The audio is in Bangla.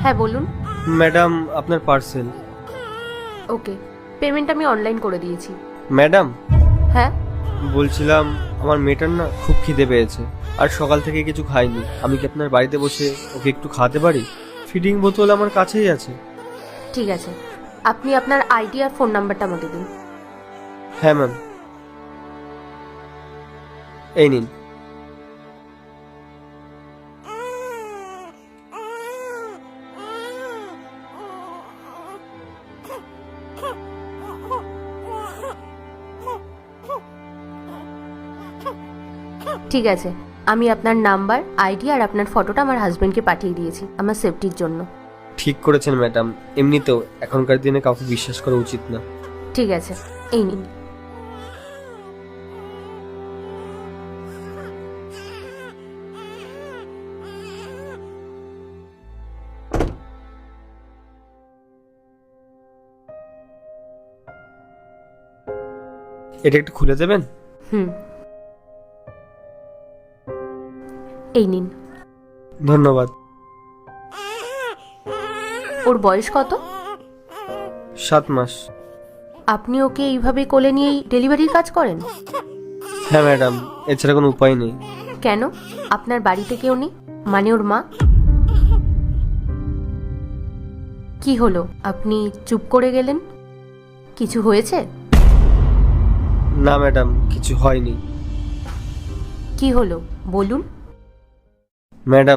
হ্যাঁ বলুন। ম্যাডাম আপনার পার্সেল। ওকে, পেমেন্ট আমি অনলাইন করে দিয়েছি। ম্যাডাম হ্যাঁ, বলছিলাম আমার মেয়েটার না খুব খিদে পেয়েছে, আর সকাল থেকে কিছু খাইনি। আমি কি আপনার বাড়িতে বসে ওকে একটু খাওয়াতে পারি? ফিডিং বোতল আমার কাছেই আছে। ঠিক আছে, আপনি আপনার আইডি আর ফোন নাম্বারটা আমাকে দিন। হ্যাঁ ম্যাম, এই নিন। ঠিক আছে, আমি আপনার নাম্বার, আইডি আর আপনার ফটোটা আমার হাজবেন্ডকে পাঠিয়ে দিয়েছি আমার সেফটির জন্য। ঠিক করেছেন ম্যাডাম, এমনিতেও এখনকার দিনে কাউকে বিশ্বাস করা উচিত না। ঠিক আছে, এই নিন। এটা একটু খুলে দেবেন? হুম, এই নিন। ধন্যবাদ। ওর বয়স কত? 7 মাস। আপনি ওকে এইভাবে কোলে নিয়েই ডেলিভারির কাজ করেন? হ্যাঁ ম্যাডাম, এছাড়া কোনো উপায় নেই। কেন, আপনার বাড়িতে কেউ নেই? মানে ওর মা? কি হলো, আপনি চুপ করে গেলেন? কিছু হয়েছে? না ম্যাডাম, কিছু হয়নি। কি হলো বলুন। ম্যাডাম